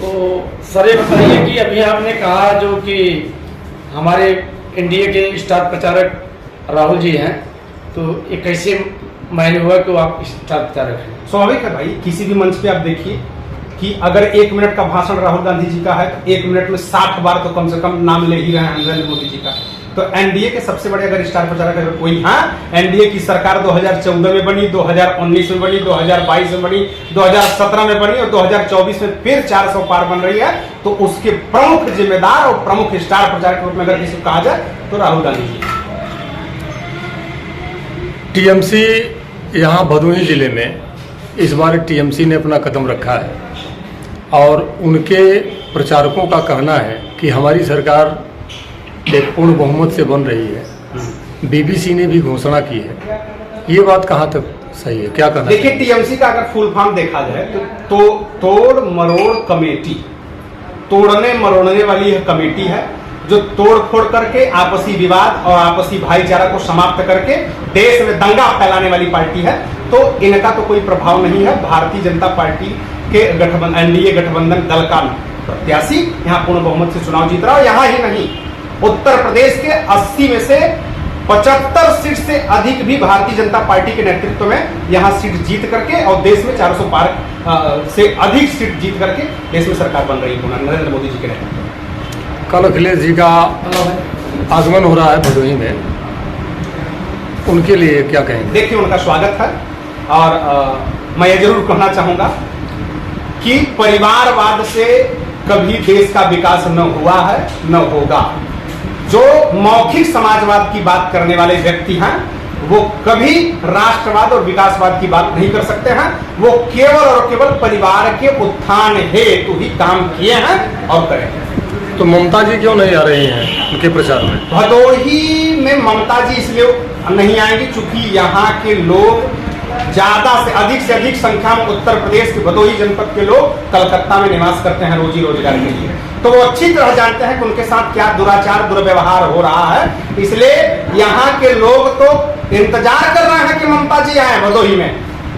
तो सर ये बताइए कि अभी आपने कहा जो कि हमारे एनडीए के स्टार प्रचारक राहुल जी हैं, तो ये कैसे मायने हुआ कि वो आप स्टार प्रचारक हैं? स्वाभाविक है भाई, किसी भी मंच पे आप देखिए कि अगर 1 मिनट का भाषण राहुल गांधी जी का है तो 1 मिनट में 60 बार तो कम से कम नाम ले ही रहे हैं नरेंद्र मोदी जी का। तो एनडीए के सबसे बड़े अगर स्टार प्रचारक अगर कोई है, एनडीए की सरकार 2014 में बनी, 2019 में बनी, 2022 में बनी, 2017 में बनी और 2024 में फिर 400 पार बन रही है, तो उसके प्रमुख जिम्मेदार और प्रमुख स्टार प्रचारक के रूप में अगर किसी को कहा जाए तो राहुल गांधी जी। टीएमसी यहाँ भदोही जिले में इस बार टीएमसी ने अपना कदम रखा है और उनके प्रचारकों का कहना है कि हमारी सरकार एक पूर्ण बहुमत से बन रही है। बीबीसी ने भी घोषणा की है। ये बात कहाँ तक सही है, क्या कहना? देखिए, टीएमसी का अगर फुल फॉर्म देखा जाए तो तोड़ मरोड़ कमेटी, तोड़ने मरोड़ने वाली यह कमेटी है जो तोड़ फोड़ करके आपसी विवाद और आपसी भाईचारा को समाप्त करके देश में दंगा फैलाने वाली पार्टी है। तो इनका तो कोई प्रभाव नहीं है। भारतीय जनता पार्टी के गठबंधन, एनडीए गठबंधन दल का प्रत्याशी यहाँ पूर्ण बहुमत से चुनाव जीत रहा है। यहाँ ही नहीं, उत्तर प्रदेश के 80 में से 75 सीट से अधिक भी भारतीय जनता पार्टी के नेतृत्व में यहाँ सीट जीत करके और देश में 400 पार से अधिक सीट जीत करके देश में सरकार बन रही है नरेंद्र मोदी जी के नेतृत्व में। कल अखिलेश जी का आगमन हो रहा है भदोही में, उनके लिए क्या कहेंगे? देखिए, उनका स्वागत है और मैं ये जरूर कहना चाहूंगा कि परिवारवाद से कभी देश का विकास न हुआ है न होगा। जो मौखिक समाजवाद की बात करने वाले व्यक्ति हैं वो कभी राष्ट्रवाद और विकासवाद की बात नहीं कर सकते हैं। वो केवल और केवल परिवार के उत्थान हेतु ही काम किए हैं और करेंगे। तो ममता जी क्यों नहीं आ रही हैं उनके प्रचार में? भदोही में ममता जी इसलिए नहीं आएंगी चूंकि यहाँ के लोग ज्यादा से अधिक संख्या में उत्तर प्रदेश के भदोही जनपद के लोग कलकत्ता में निवास करते हैं रोजी रोजगार के लिए। तो वो अच्छी तरह जानते हैं कि उनके साथ क्या दुराचार दुर्व्यवहार हो रहा है। इसलिए यहाँ के लोग तो इंतजार कर रहे हैं कि ममता जी आए भदोही में।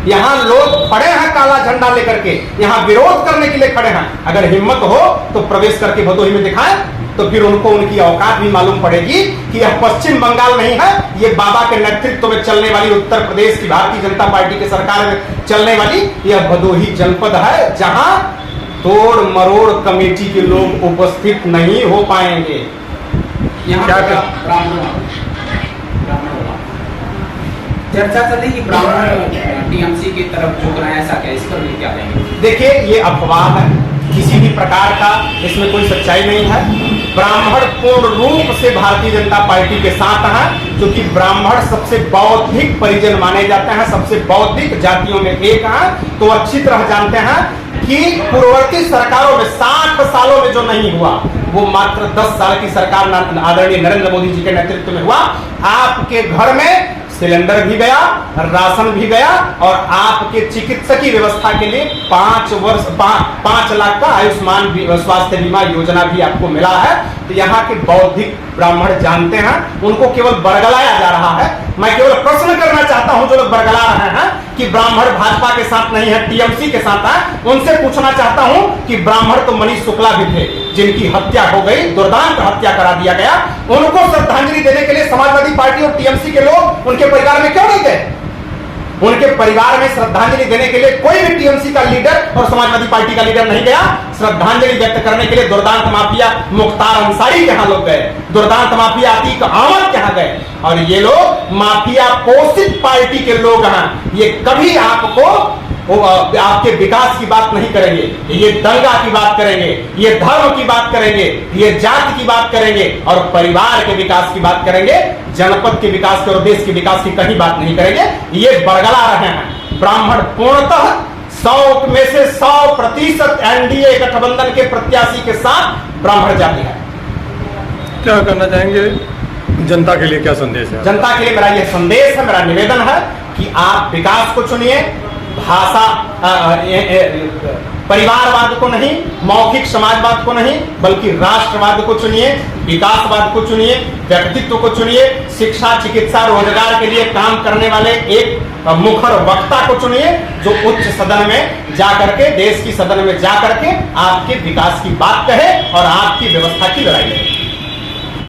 यहाँ लोग खड़े हैं काला झंडा लेकर के, यहाँ विरोध करने के लिए खड़े हैं। अगर हिम्मत हो तो प्रवेश करके भदोही में दिखाएं, तो फिर उनको उनकी औकात भी मालूम पड़ेगी कि यह पश्चिम बंगाल नहीं है, ये बाबा के नेतृत्व में चलने वाली उत्तर प्रदेश की भारतीय जनता पार्टी की सरकार में चलने वाली यह भदोही जनपद है, जहां तोड़ मरोड़ कमेटी के लोग उपस्थित नहीं हो पाएंगे। क्या चर्चा चल रही कि ब्राह्मण टीएमसी की तरफ झुक रहे हैं, ऐसा क्या, इस पर भी क्या कहेंगे? देखिए, ये अफवाह है, किसी भी प्रकार का इसमें कोई सच्चाई नहीं है। ब्राह्मण पूर्ण रूप से भारतीय जनता पार्टी के साथ हैं, क्योंकि ब्राह्मण सबसे बौद्धिक परिजन माने जाते हैं, सबसे बौद्धिक जातियों में एक हैं। तो अच्छी तरह जानते हैं कि पूर्ववर्ती सरकारों में 60 सालों में जो नहीं हुआ वो मात्र 10 साल की सरकार आदरणीय नरेंद्र मोदी जी के नेतृत्व में हुआ। आपके घर में सिलेंडर भी गया, राशन भी गया और आपके चिकित्सकीय व्यवस्था के लिए 5 लाख का आयुष्मान स्वास्थ्य बीमा योजना भी आपको मिला है। तो यहाँ के बौद्धिक ब्राह्मण जानते हैं, उनको केवल बरगलाया जा रहा है। मैं केवल प्रश्न करना चाहता हूं जो लोग बरगला रहे हैं कि ब्राह्मण भाजपा के साथ नहीं है, टीएमसी के साथ है, उनसे पूछना चाहता हूं कि ब्राह्मण तो मनीष शुक्ला भी थे जिनकी हत्या हो गई, दुर्दांत हत्या करा दिया गया। उनको श्रद्धांजलि देने के लिए समाजवादी पार्टी और टीएमसी के लोग उनके परिवार में क्यों नहीं गए? उनके परिवार में श्रद्धांजलि देने के लिए कोई भी टीएमसी का लीडर और समाजवादी पार्टी का लीडर नहीं गया। श्रद्धांजलि व्यक्त करने के लिए दुर्दांत माफिया मुख्तार अंसारी के यहाँ लोग गए, दुर्दांत माफिया अतीक अहमद के यहाँ गए। और ये लोग माफिया पोषित पार्टी के लोग हैं। ये कभी आपको आपके विकास की बात नहीं करेंगे, ये दंगा की बात करेंगे, ये धर्म की बात करेंगे, ये जाति की बात करेंगे और परिवार के विकास की बात करेंगे। जनपद के विकास की और देश के विकास की कहीं बात नहीं करेंगे। ये बरगला रहे हैं। ब्राह्मण पूर्णतः 100 में से 100% एनडीए गठबंधन के प्रत्याशी के साथ ब्राह्मण जाति है। क्या करना चाहेंगे? जनता के लिए क्या संदेश है? जनता के लिए मेरा यह संदेश है, मेरा निवेदन है कि आप विकास को चुनिए, भाषा परिवारवाद को नहीं, मौखिक समाजवाद को नहीं, बल्कि राष्ट्रवाद को चुनिए, विकासवाद को चुनिए, व्यक्तित्व को चुनिए, शिक्षा, चिकित्सा, रोजगार के लिए काम करने वाले एक मुखर वक्ता को चुनिए जो उच्च सदन में जाकर के, देश की सदन में जाकर के आपके विकास की बात कहे और आपकी व्यवस्था की लड़ाई लड़े।